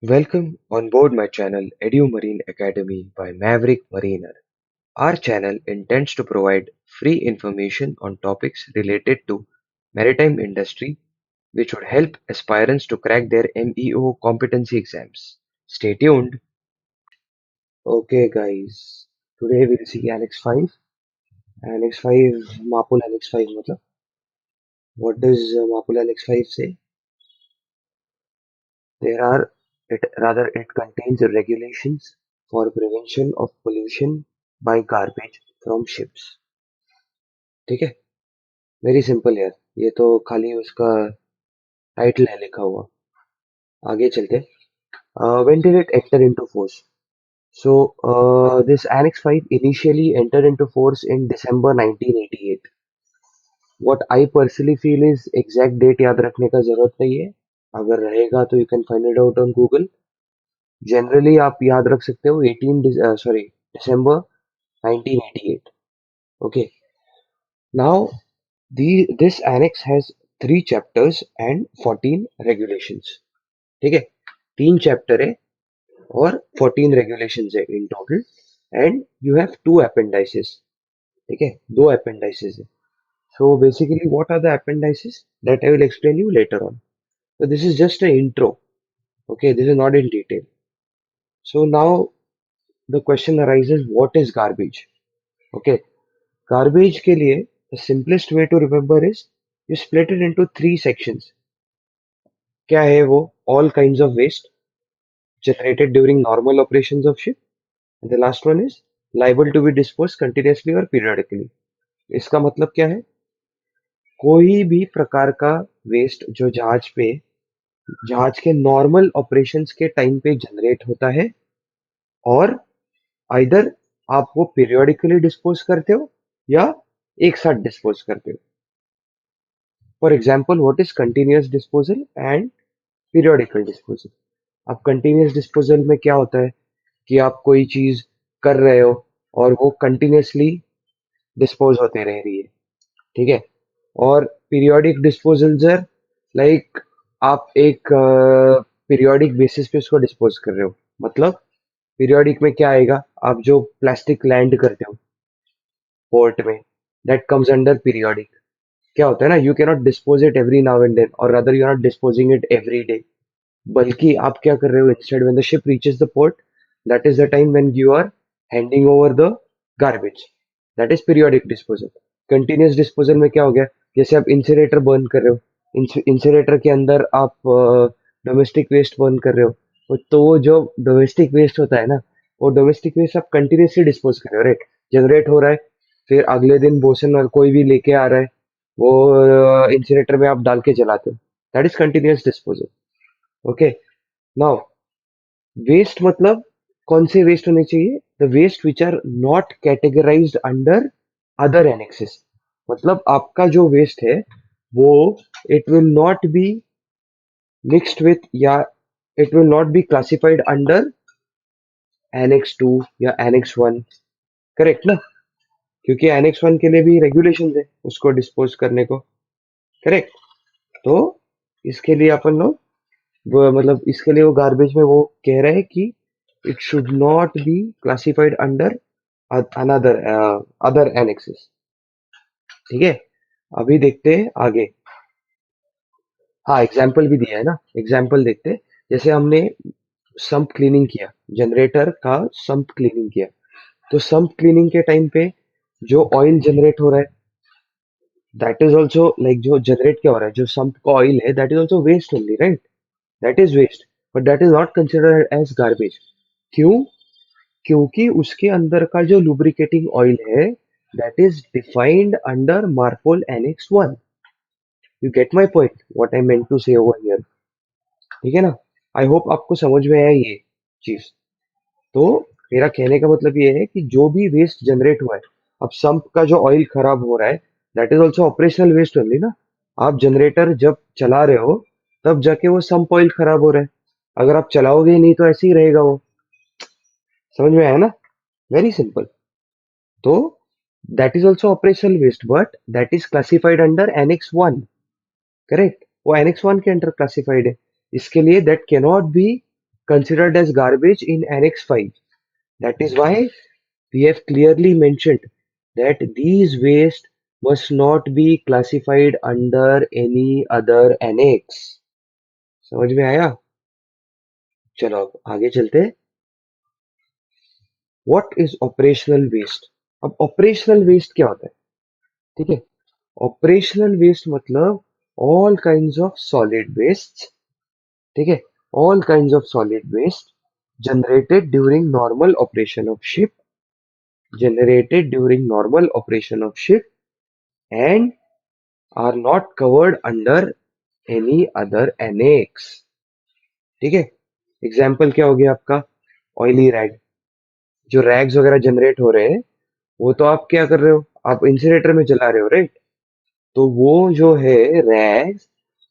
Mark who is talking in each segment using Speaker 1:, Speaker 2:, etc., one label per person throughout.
Speaker 1: Welcome on board my channel EduMarine Academy by Maverick Mariner. Our channel intends to provide free information on topics related to maritime industry which would help aspirants to crack their MEO competency exams. Stay tuned. Okay guys, today we'll see Annex 5. Annex 5, Mapul Annex 5 matlab. What does Mapul Annex 5 say? There are, it contains regulations for prevention of pollution by garbage from ships. ठीक है, very simple यार, ये तो खाली उसका title है लिखा हुआ। आगे चलते when did it enter into force? So this Annex 5 initially entered into force in December 1988. What I personally feel is exact date याद रखने का जरूरत नहीं है, अगर रहेगा तो you can find it out on Google. Generally आप याद रख सकते हो 18 sorry December 1988. Okay, now this annex has 3 chapters and 14 regulations. ठीक है, 3 चैप्टर है और 14 regulations है in total, and you have 2 appendices. ठीक है, 2 appendices है. So basically what are the appendices that I will explain you later on. So this is just an intro. Okay, this is not in detail. So now the question arises, what is garbage? Okay, garbage के लिए the simplest way to remember is you split it into 3 sections. क्या है वो? All kinds of waste generated during normal operations of ship. And the last one is liable to be disposed continuously or periodically. इसका मतलब क्या है? कोई भी प्रकार का वेस्ट जो जहाज के नॉर्मल ऑपरेशंस के टाइम पे जनरेट होता है, और आइदर आप वो पीरियोडिकली डिस्पोज करते हो या एक साथ डिस्पोज करते हो. For example, what is continuous disposal and periodical disposal? अब कंटिन्यूअस डिस्पोजल में क्या होता है कि आप कोई चीज कर रहे हो और वो कंटिन्यूअसली डिस्पोज होते रह रही है. ठीक है, और पीरियोडिक डिस्पोजल्स आर लाइक आप एक पीरियोडिक बेसिस पे उसको डिस्पोज कर रहे हो. मतलब पीरियोडिक में क्या आएगा, आप जो प्लास्टिक लैंड करते हो पोर्ट में, दैट कम्स अंडर पीरियोडिक. क्या होता है ना, you can not dispose it every now and then, और rather you are not disposing it every day. बल्कि आप क्या कर रहे हो, instead when the ship reaches the port, that is the time when you are handing over the garbage. That is periodic disposal. Continuous disposal में क्या हो गया, जैसे आप इंसिनरेटर बर्न कर रहे हो, इंसिनरेटर के अंदर आप डोमेस्टिक वेस्ट बर्न कर रहे हो, तो वो जो डोमेस्टिक वेस्ट होता है ना, वो डोमेस्टिक वेस्ट आप कंटिन्यूसली डिस्पोज कर रहे हो, राइट? जनरेट हो रहा है, फिर अगले दिन बोसन और कोई भी लेके आ रहा है, वो इंसिनरेटर में आप डाल के जलाते हो. That is continuous disposal. Okay, now waste मतलब कौन से वेस्ट होने चाहिए? The waste which are not categorised under other annexes. मतलब आपका जो वेस्ट है वो it will not be mixed with, या it will not be classified under annex 2 या एनेक्स 1. करेक्ट ना? क्योंकि एनेक्स 1 के लिए भी रेगुलेशन है उसको डिस्पोज करने को. करेक्ट. तो इसके लिए अपन लोग मतलब इसके लिए वो गार्बेज में वो कह रहे हैं कि it should not be classified under another other annexes. ठीक है, अभी देखते हैं आगे. हाँ, एग्जाम्पल भी दिया है ना, एग्जाम्पल देखते हैं. जैसे हमने सम्प क्लीनिंग किया, जनरेटर का सम्प क्लीनिंग किया, तो सम्प क्लीनिंग के टाइम पे जो ऑयल जनरेट हो रहा है, दैट इज ऑल्सो लाइक जो जनरेट क्या हो रहा है, जो सम्प का ऑयल है, that is also waste only, right? That is waste, but that is not considered as garbage. क्यों? क्योंकि उसके अंदर का जो लुब्रिकेटिंग ऑयल है, that is defined under MARPOL annex 1. You get my point, what I meant to say over here. ठीक है ना? आई होप आपको समझ में आया ये चीज. तो मेरा कहने का मतलब ये है कि जो भी वेस्ट जनरेट हुआ है, अब संप का जो ऑयल खराब हो रहा है, that is also operational waste only ना. आप जनरेटर जब चला रहे हो तब जाके वो संप ऑयल खराब हो रहा है. अगर आप चलाओगे ही नहीं तो ऐसे ही रहेगा वो. समझ में आया ना? Very simple. तो that is also operational waste, but that is classified under annex 1. Correct, वो एनेक्स 1 के अंडर क्लासिफाइड है. इसके लिए that cannot be considered as garbage in Annex 5. That is why we have clearly mentioned that these waste must not be classified under any other annex. समझ में आया? चलो अब आगे चलते हैं. What is operational waste? अब operational waste क्या होता है? ठीक है. Operational waste मतलब all kinds of solid wastes. ठीक है. All kinds of solid waste generated during normal operation of ship, and are not covered under any other annex. ठीक है. एग्जाम्पल क्या हो गया आपका? Oily rag. जो रैग्स वगैरह जनरेट हो रहे हैं वो तो आप क्या कर रहे हो? आप इंसिनरेटर में जला रहे हो, राइट? तो वो जो है rags,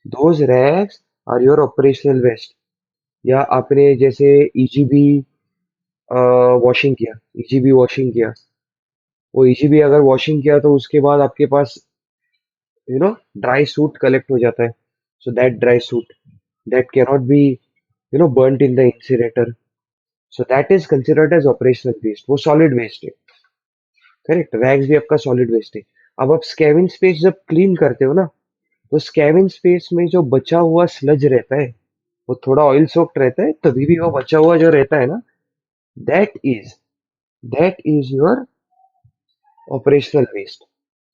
Speaker 1: those rags are your operational waste. या आपने जैसे ईजीबी वॉशिंग किया, वो ईजीबी अगर वॉशिंग किया तो उसके बाद आपके पास ड्राई सूट कलेक्ट हो जाता है. So that dry suit that cannot be burnt in the incinerator, so that is considered as operational waste. वो solid waste है. करेक्ट. रैग्स भी आपका सॉलिड वेस्ट है. अब आप स्कैविंग स्पेस जब क्लीन करते हो ना, तो स्कैविंग स्पेस में जो बचा हुआ स्लज रहता है वो थोड़ा ऑयल सोक्ड रहता है, तभी भी वो बचा हुआ जो रहता है ना, that is that is your operational waste.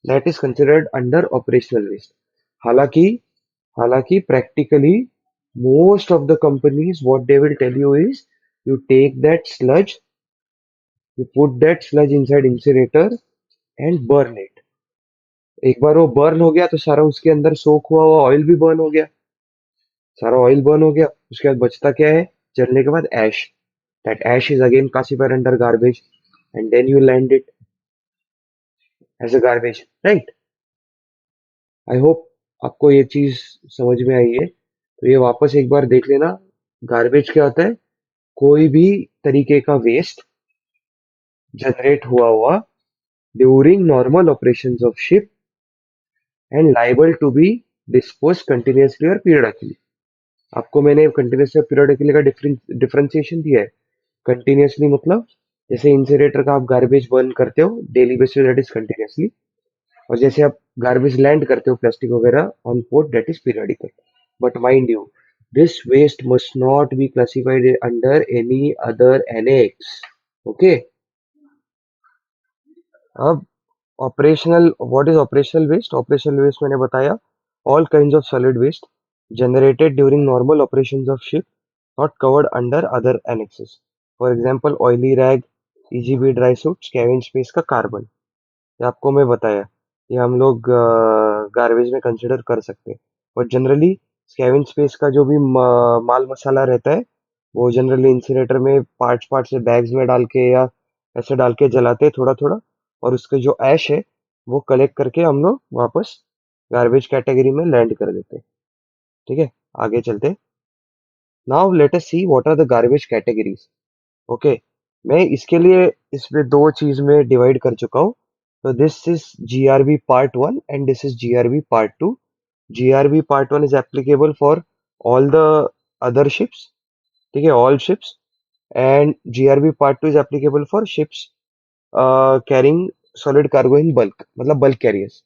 Speaker 1: That is considered under operational waste. हालांकि हालांकि practically most of the companies what they will tell you is you take that sludge, you put that sludge inside incinerator and burn it. एक बार वो burn हो गया तो सारा उसके अंदर सोख हुआ हुआ ऑयल भी बर्न हो गया. सारा ऑयल बर्न हो गया, उसके बाद बचता क्या है जलने के बाद? Ash. That ash is again classified under garbage and then you land it as a garbage, right? I hope आपको ये चीज समझ में आई है. तो ये वापस एक बार देख लेना. गार्बेज क्या होता है? कोई भी तरीके का वेस्ट जनरेट हुआ during normal operations of ship and liable to be dispose continuously और पीरियडिकली. आपको मैंने कंटिन्यूअसली और पीरियडिकली का डिफरेंशिएशन दिया है. कंटिन्यूअसली मतलब जैसे इंसिनरेटर का आप गार्बेज बर्न करते हो daily basis, that is continuously. और जैसे आप गार्बेज लैंड करते हो प्लास्टिक वगैरह on port, that is periodical. But mind you, this waste must not be classified under any other annex. Okay. अब operational, what is operational waste? Operational waste मैंने बताया all kinds of solid waste generated during normal operations of ship, not covered under other annexes. For example, oily rag, EGB dry suit, scavenge space का carbon. ये आपको मैं बताया, ये हम लोग गार्बेज में कंसिडर कर सकते हैं. बट जनरली स्कैवेंज स्पेस का जो भी माल मसाला रहता है वो जनरली इंसिनेटर में पार्ट्स पार्ट्स से बैग्स में डाल के या ऐसे डाल के जलाते हैं थोड़ा थोड़ा, और उसके जो ऐश है वो कलेक्ट करके हम लोग वापस गार्बेज कैटेगरी में लैंड कर देते हैं. ठीक है, आगे चलते. Now let us see what are the garbage categories. Okay. मैं इसके लिए इसमें दो चीज में डिवाइड कर चुका हूँ. तो this is GRB part 1 and this is GRB part 2. GRB part 1 is applicable for all the other ships. ठीक है, all ships. And GRB part 2 is applicable for ships carrying solid cargo in bulk, मतलब bulk carriers.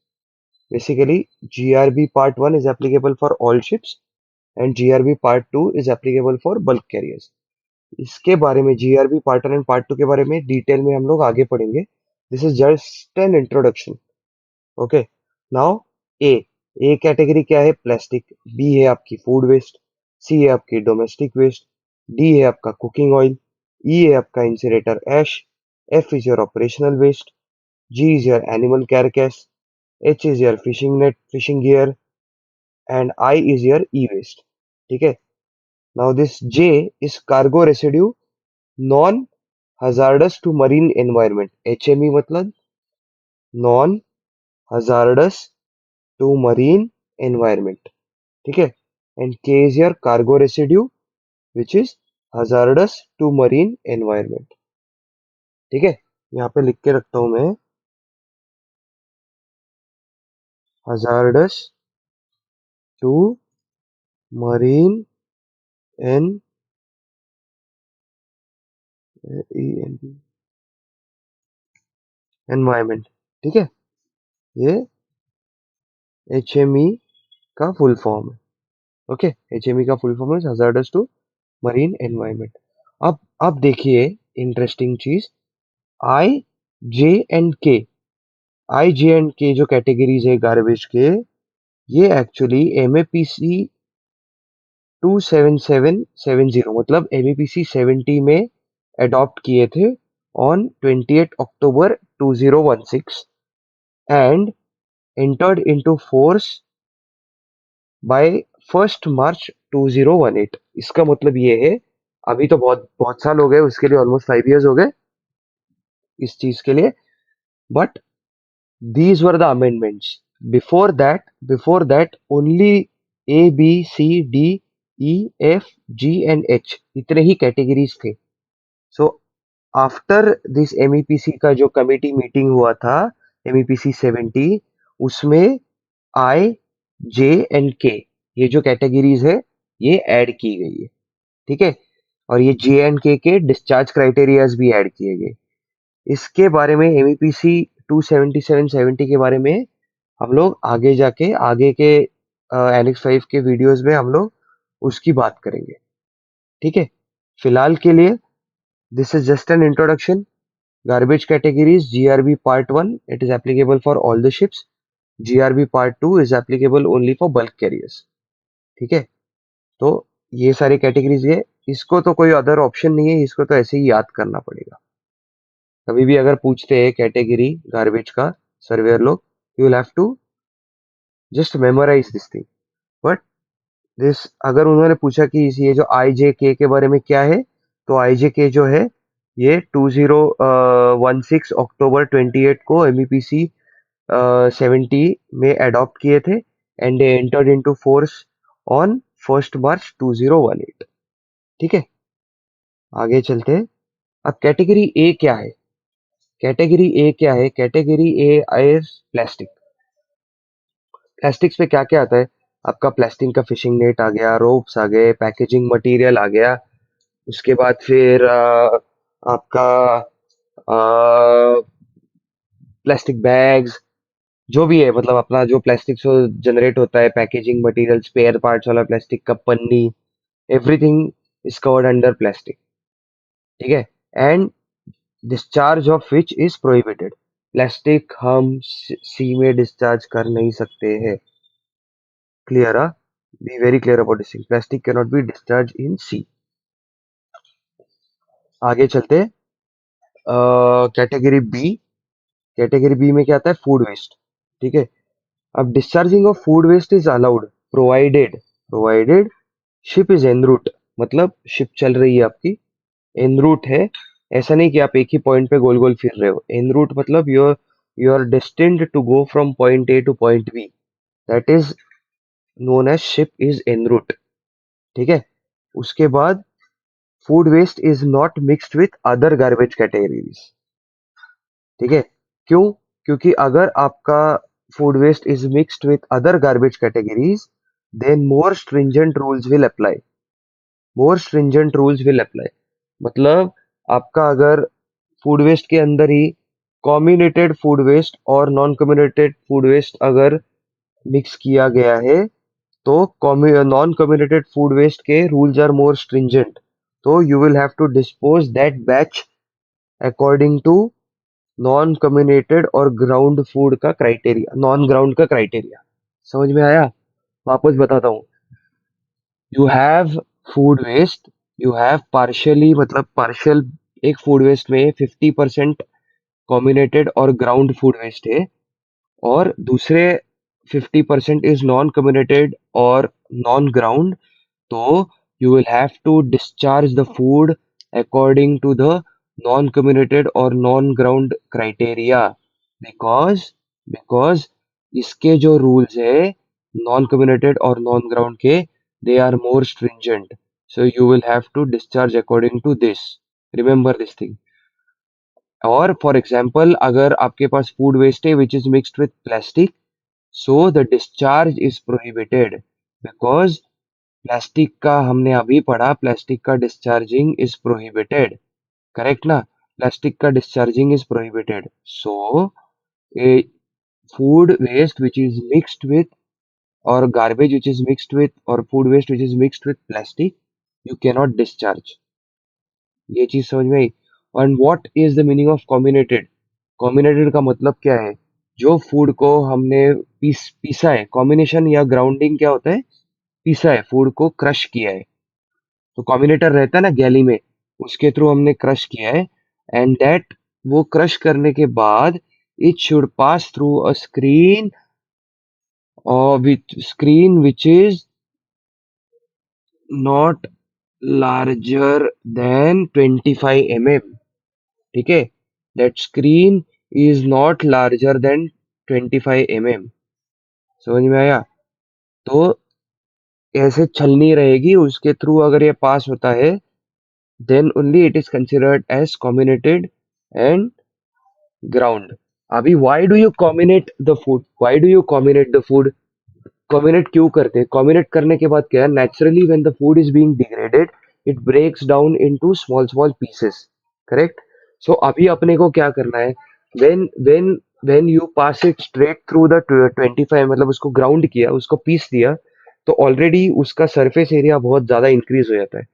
Speaker 1: Basically, GRB Part 1 is applicable for all ships and GRB Part 2 is applicable for bulk carriers. इसके बारे में GRB Part 1 and Part 2 के बारे में detail में हम लोग आगे पढ़ेंगे. This is just an introduction. Okay. Now A. A category क्या है? प्लास्टिक. बी है आपकी फूड वेस्ट. सी है आपकी डोमेस्टिक वेस्ट. डी है आपका कुकिंग ऑयल. ई है आपका incinerator ash. F is your operational waste. G is your animal carcass. H is your fishing net, fishing gear, and I is your e-waste. ठीक है. Now this J is cargo residue non hazardous to marine environment. HME मतलब non hazardous to marine environment. ठीक है. And K is your cargo residue which is hazardous to marine environment. ठीक है. यहाँ पे लिख के रखता हूं मैं hazardous to marine environment. Environment, ठीक है, ये HME का फुल फॉर्म है। ओके, HME का फुल फॉर्म है हजार्डस टू मरीन एनवायरमेंट। अब देखिए इंटरेस्टिंग चीज, आई जे एंड के, आई जे एंड के जो कैटेगरीज है गार्बेज के, ये एक्चुअली MAPC 27770 मतलब MAPC 70 में अडॉप्ट किए थे on 28 October 2016 and entered into force by 1 मार्च 2018। इसका मतलब ये है, अभी तो बहुत बहुत साल हो गए उसके लिए, ऑलमोस्ट 5 इयर्स हो गए इस चीज के लिए, but these were the amendments. Before that only ABCDEFG and H इतने ही कैटेगरीज थे। सो आफ्टर दिस MEPC का जो कमेटी मीटिंग हुआ था, MEPC 70, उसमें आई जे एंड के ये जो कैटेगरीज है ये ऐड की गई है, ठीक है, और ये J&K के डिस्चार्ज क्राइटेरियाज भी ऐड किए गए। इसके बारे में MEPC 27770 के बारे में हम लोग आगे जाके आगे के एनेक्स 5 के वीडियोस में हम लोग उसकी बात करेंगे, ठीक है। फिलहाल के लिए this is just an introduction. Garbage categories, GRB part 1 it is applicable for all the ships, GRB part 2 is applicable only for bulk carriers, ठीक है। तो ये सारी कैटेगरीज है, इसको तो कोई अदर ऑप्शन नहीं है, इसको तो ऐसे ही याद करना पड़ेगा। कभी भी अगर पूछते हैं कैटेगरी गार्बेज का सर्वेयर लोग, you will have to just memorise this thing. But this, अगर उन्होंने पूछा कि ये जो IJK के बारे में क्या है, तो IJK जो है ये 2016 अक्टूबर 28 को MEPC 70 में अडॉप्ट किए थे and entered into force on 1 मार्च 2018, ठीक है। आगे चलते हैं। अब कैटेगरी ए क्या है? कैटेगरी ए क्या है? Category A is plastic. Plastics में क्या क्या आता है? आपका प्लास्टिक का फिशिंग नेट आ गया, रोप्स आ गए, पैकेजिंग मटेरियल आ गया, उसके बाद फिर आपका प्लास्टिक बैग्स, जो भी है, मतलब अपना जो प्लास्टिक से जनरेट होता है, पैकेजिंग मटेरियल, स्पेयर पार्ट्स वाला प्लास्टिक का पन्नी, everything is covered under plastic, ठीक है। And discharge of which is prohibited. Plastic हम सी में डिस्चार्ज कर नहीं सकते हैं, clear? Be very clear about this thing, plastic can not be discharge in sea. आगे चलते, कैटेगरी बी। कैटेगरी बी में क्या आता है? फूड वेस्ट, ठीक है। अब discharging of food waste is allowed provided ship is en route, मतलब शिप चल रही है आपकी, एन रूट है, ऐसा नहीं कि आप एक ही पॉइंट पे गोल गोल फिर रहे हो। एन रूट मतलब you are destined to go from point A to point B, that is known as ship is en route, ठीक है। उसके बाद food waste is not mixed with other garbage categories, ठीक है। क्यों? क्योंकि अगर आपका food waste is mixed with other garbage categories, then more stringent rules will apply. मतलब आपका अगर फूड वेस्ट के अंदर ही कम्युनेटेड फूड वेस्ट और नॉन कम्युनेटेड फूड वेस्ट अगर मिक्स किया गया है, तो नॉन कम्युनेटेड फूड वेस्ट के रूल्स आर मोर स्ट्रिंजेंट, तो you will have to dispose that batch according to non comminuted और ग्राउंड फूड का क्राइटेरिया, नॉन ग्राउंड का क्राइटेरिया। समझ में आया? वापस बताता हूँ। You have food waste, you have partially, मतलब पार्शियल, एक फूड वेस्ट में 50% कम्युनेटेड और ग्राउंड फूड वेस्ट है, और दूसरे 50% इज नॉन कम्युनेटेड और नॉन ग्राउंड, तो you will have to discharge the food according to the non-communicated और non-ground criteria, because because इसके जो rules है non-communicated और non-ground के, they are more stringent, so you will have to discharge according to this, remember this thing। और for example अगर आपके पास food waste है which is mixed with plastic, so the discharge is prohibited, because plastic का हमने अभी पढ़ा, plastic का discharging is prohibited. Correct ना? प्लास्टिक का discharging is prohibited, so A food waste which is mixed with, or garbage which is mixed with, or food waste which is mixed with plastic, you cannot discharge. ये चीज समझ में आई? And what is the meaning of combinated? Combinated का मतलब क्या है? जो फूड को हमने पीसा है, कॉम्बिनेशन या ग्राउंडिंग क्या होता है? पीसा है, फूड को क्रश किया है। तो कॉम्बिनेटर रहता है ना गैली में, उसके थ्रू हमने क्रश किया है, एंड दैट, वो क्रश करने के बाद it should pass through a screen, or with screen which is not larger than 25 mm. ठीक है? That screen is not larger than 25 mm. समझ में आया? तो ऐसे छलनी रहेगी, उसके थ्रू अगर ये पास होता है, then only it is considered as comminuted and ground. अभी why do you comminate the food? Why do you comminate the food? कॉम्बिनेट क्यों करते हैं? कॉम्बिनेट करने के बाद क्या है, naturally when the food is being degraded, it breaks down into small small pieces. Correct? So अभी अपने को क्या करना है, when when when you pass it straight through the 25, मतलब उसको ग्राउंड किया, उसको पीस दिया, तो ऑलरेडी उसका सरफेस एरिया बहुत ज्यादा इंक्रीज हो जाता है।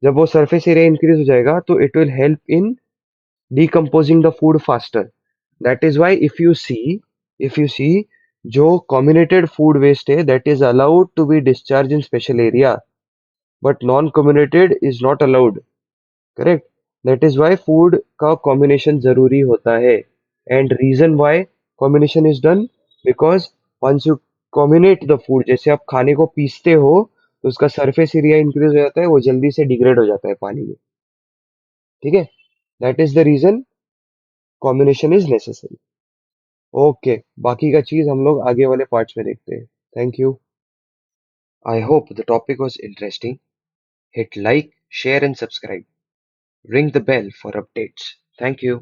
Speaker 1: जब वो सरफेस एरिया इंक्रीज हो जाएगा तो it will help in decomposing the food faster. That is why if you see जो comminuted food waste है, that is allowed to be discharged in special area, but non-comminuted is not allowed. Correct? That is why food का combination जरूरी होता है, and reason why combination is done, because once you comminate the food, जैसे आप खाने को पीसते हो तो उसका सरफेस एरिया इंक्रीज हो जाता है, वो जल्दी से डिग्रेड हो जाता है पानी में। ठीक है? That is the reason combination is necessary. Okay, बाकी का चीज हम लोग आगे वाले पार्ट्स में देखते हैं। Thank you. I hope the topic was interesting. Hit like, share and subscribe. Ring the bell for updates. Thank you.